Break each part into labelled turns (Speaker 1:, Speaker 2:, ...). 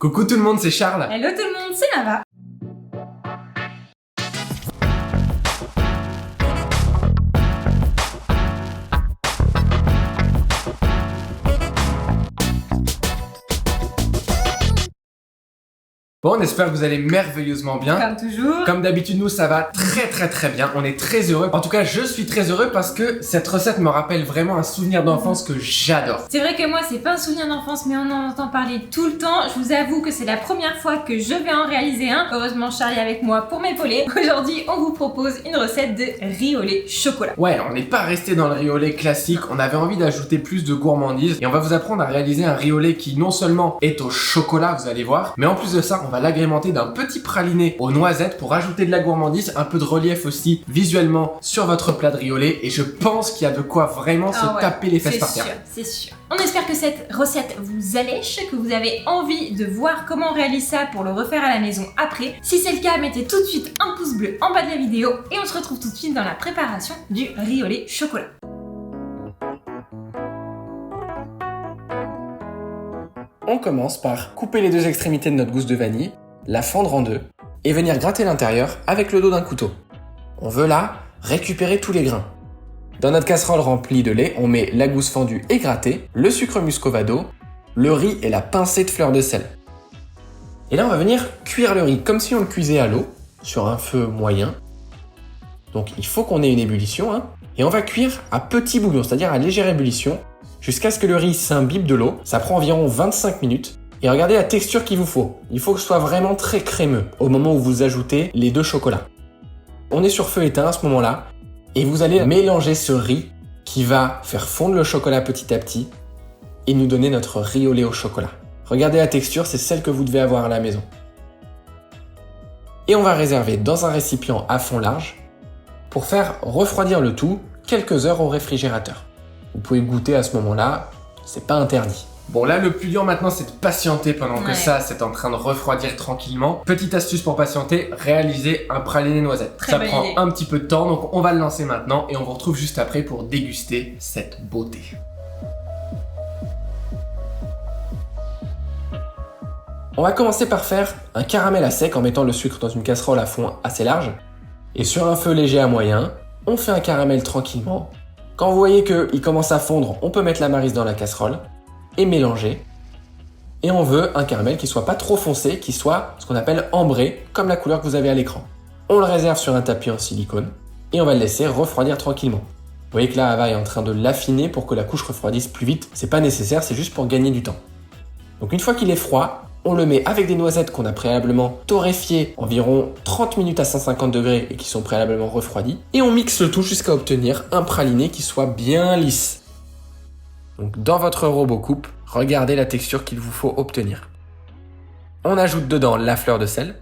Speaker 1: Coucou tout le monde, c'est Charles.
Speaker 2: Hello tout le monde, c'est Nava.
Speaker 1: Bon, on espère que vous allez merveilleusement bien.
Speaker 2: Comme toujours.
Speaker 1: Comme d'habitude, nous, ça va très bien. On est très heureux. En tout cas, je suis très heureux parce que cette recette me rappelle vraiment un souvenir d'enfance que j'adore.
Speaker 2: C'est vrai que moi, c'est pas un souvenir d'enfance, mais on en entend parler tout le temps. Je vous avoue que c'est la première fois que je vais en réaliser un. Heureusement, Charlie est avec moi pour m'épauler. Aujourd'hui, on vous propose une recette de riz au lait chocolat.
Speaker 1: Ouais, on n'est pas resté dans le riz au lait classique. On avait envie d'ajouter plus de gourmandise. Et on va vous apprendre à réaliser un riz au lait qui non seulement est au chocolat, vous allez voir, mais en plus de ça, on va l'agrémenter d'un petit praliné aux noisettes pour ajouter de la gourmandise, un peu de relief aussi visuellement sur votre plat de riz au lait. Et je pense qu'il y a de quoi vraiment se taper les fesses par terre.
Speaker 2: C'est sûr. On espère que cette recette vous allèche, que vous avez envie de voir comment on réalise ça pour le refaire à la maison après. Si c'est le cas, mettez tout de suite un pouce bleu en bas de la vidéo et on se retrouve tout de suite dans la préparation du riz au lait chocolat.
Speaker 1: On commence par couper les deux extrémités de notre gousse de vanille, la fendre en deux et venir gratter l'intérieur avec le dos d'un couteau. On veut là récupérer tous les grains. Dans notre casserole remplie de lait, on met la gousse fendue et grattée, le sucre muscovado, le riz et la pincée de fleur de sel. Et là, on va venir cuire le riz comme si on le cuisait à l'eau, sur un feu moyen. Donc il faut qu'on ait une ébullition, hein. Et on va cuire à petit bouillon, c'est-à-dire à légère ébullition, jusqu'à ce que le riz s'imbibe de l'eau. Ça prend environ 25 minutes. Et regardez la texture qu'il vous faut. Il faut que ce soit vraiment très crémeux au moment où vous ajoutez les deux chocolats. On est sur feu éteint à ce moment-là. Et vous allez mélanger ce riz qui va faire fondre le chocolat petit à petit et nous donner notre riz au lait au chocolat. Regardez la texture, c'est celle que vous devez avoir à la maison. Et on va réserver dans un récipient à fond large pour faire refroidir le tout quelques heures au réfrigérateur. Vous pouvez goûter à ce moment-là, c'est pas interdit. Bon là, le plus dur maintenant, c'est de patienter pendant que ça, c'est en train de refroidir tranquillement. Petite astuce pour patienter, réaliser un praliné noisette. Ça prend un petit peu de temps, donc on va le lancer maintenant et on vous retrouve juste après pour déguster cette beauté. On va commencer par faire un caramel à sec en mettant le sucre dans une casserole à fond assez large. Et sur un feu léger à moyen, on fait un caramel tranquillement. Quand vous voyez qu'il commence à fondre, on peut mettre la maryse dans la casserole et mélanger. Et on veut un caramel qui soit pas trop foncé, qui soit ce qu'on appelle ambré, comme la couleur que vous avez à l'écran. On le réserve sur un tapis en silicone et on va le laisser refroidir tranquillement. Vous voyez que là, Ava est en train de l'affiner pour que la couche refroidisse plus vite. C'est pas nécessaire, c'est juste pour gagner du temps. Donc une fois qu'il est froid, on le met avec des noisettes qu'on a préalablement torréfiées environ 30 minutes à 150 degrés et qui sont préalablement refroidies. Et on mixe le tout jusqu'à obtenir un praliné qui soit bien lisse. Donc dans votre robot coupe, regardez la texture qu'il vous faut obtenir. On ajoute dedans la fleur de sel,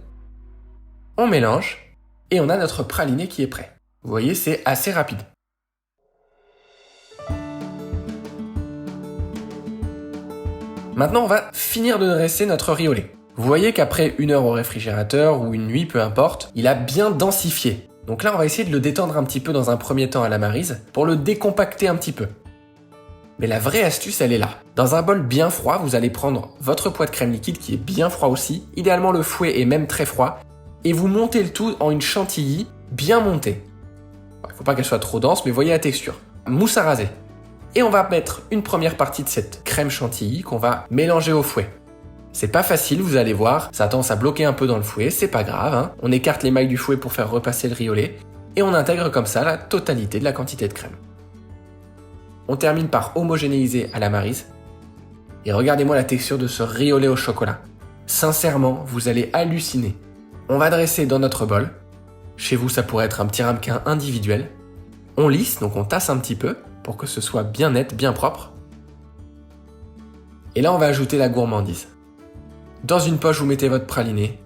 Speaker 1: on mélange et on a notre praliné qui est prêt. Vous voyez, c'est assez rapide. Maintenant, on va finir de dresser notre riz au lait. Vous voyez qu'après 1 heure au réfrigérateur ou une nuit, peu importe, il a bien densifié. Donc là, on va essayer de le détendre un petit peu dans un premier temps à la maryse pour le décompacter un petit peu. Mais la vraie astuce, elle est là. Dans un bol bien froid, vous allez prendre votre poêle de crème liquide qui est bien froid aussi, idéalement le fouet est même très froid, et vous montez le tout en une chantilly bien montée. Il ne faut pas qu'elle soit trop dense, mais voyez la texture. Mousse à raser. Et on va mettre une première partie de cette crème chantilly qu'on va mélanger au fouet. C'est pas facile, vous allez voir, ça a tendance à bloquer un peu dans le fouet, c'est pas grave, hein. On écarte les mailles du fouet pour faire repasser le riz au lait, et on intègre comme ça la totalité de la quantité de crème. On termine par homogénéiser à la maryse. Et regardez-moi la texture de ce riz au lait au chocolat. Sincèrement, vous allez halluciner. On va dresser dans notre bol. Chez vous, ça pourrait être un petit ramequin individuel. On lisse, donc on tasse un petit peu pour que ce soit bien net, bien propre. Et là, on va ajouter la gourmandise. Dans une poche, vous mettez votre praliné.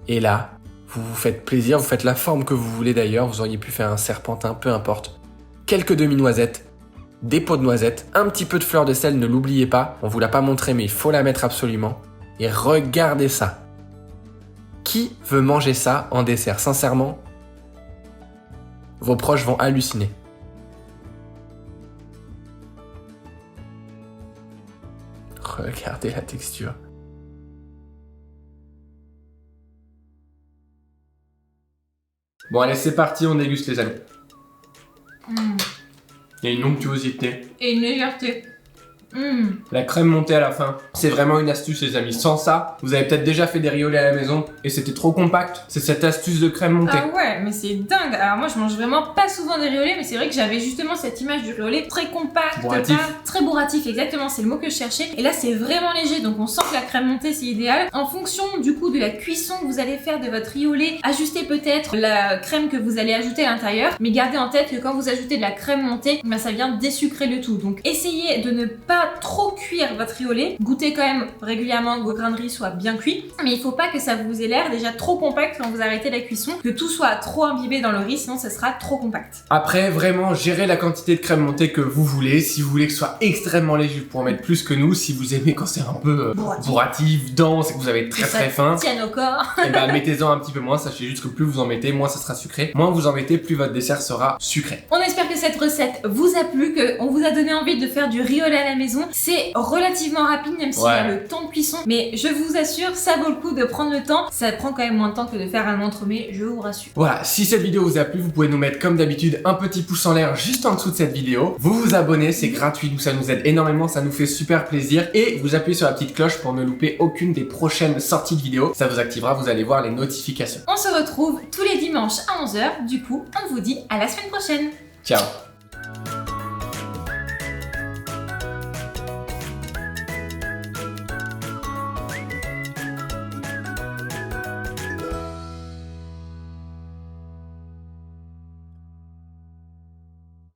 Speaker 1: Et là, vous vous faites plaisir, vous faites la forme que vous voulez d'ailleurs. Vous auriez pu faire un serpentin, peu importe. Quelques demi-noisettes. Des pots de noisettes, un petit peu de fleur de sel, ne l'oubliez pas, on vous l'a pas montré mais il faut la mettre absolument. Et regardez ça. Qui veut manger ça en dessert? Sincèrement, vos proches vont halluciner. Regardez la texture. Bon allez, c'est parti, on déguste les amis.
Speaker 2: Mmh.
Speaker 1: Il y a une onctuosité.
Speaker 2: Et une légèreté.
Speaker 1: La crème montée à la fin, c'est vraiment une astuce les amis. Sans ça, vous avez peut-être déjà fait des riolets à la maison et c'était trop compact. C'est cette astuce de crème montée.
Speaker 2: Ah ouais, mais c'est dingue. Alors moi je mange vraiment pas souvent des riolets, mais c'est vrai que j'avais justement cette image du riolet très compact,
Speaker 1: Bourratif.
Speaker 2: très bourratif, exactement, c'est le mot que je cherchais. Et là c'est vraiment léger, donc on sent que la crème montée c'est idéal. En fonction du coup de la cuisson que vous allez faire de votre riolet, ajustez peut-être la crème que vous allez ajouter à l'intérieur, mais gardez en tête que quand vous ajoutez de la crème montée, ça vient désucrer le tout. Donc essayez de ne pas trop cuire votre riolet, goûtez quand même régulièrement que vos grains de riz soient bien cuits, mais il faut pas que ça vous ait l'air déjà trop compact quand vous arrêtez la cuisson, que tout soit trop imbibé dans le riz, sinon ça sera trop compact.
Speaker 1: Après, vraiment, gérez la quantité de crème montée que vous voulez. Si vous voulez que ce soit extrêmement léger, vous pouvez en mettre plus que nous. Si vous aimez quand c'est un peu bourratif, dense et que vous avez très faim,
Speaker 2: tienne au corps.
Speaker 1: et bah mettez-en un petit peu moins. Sachez juste que plus vous en mettez, moins ça sera sucré. Moins vous en mettez, plus votre dessert sera sucré.
Speaker 2: On espère que cette recette vous a plu, qu'on vous a donné envie de faire du riolet à la maison. C'est relativement rapide, même s'il y a le temps de cuisson, mais je vous assure, ça vaut le coup de prendre le temps. Ça prend quand même moins de temps que de faire un entremets, je vous rassure.
Speaker 1: Voilà, si cette vidéo vous a plu, vous pouvez nous mettre comme d'habitude un petit pouce en l'air juste en dessous de cette vidéo. Vous vous abonnez, c'est gratuit, donc ça nous aide énormément, ça nous fait super plaisir. Et vous appuyez sur la petite cloche pour ne louper aucune des prochaines sorties de vidéos. Ça vous activera, vous allez voir les notifications.
Speaker 2: On se retrouve tous les dimanches à 11h, du coup, on vous dit à la semaine prochaine.
Speaker 1: Ciao.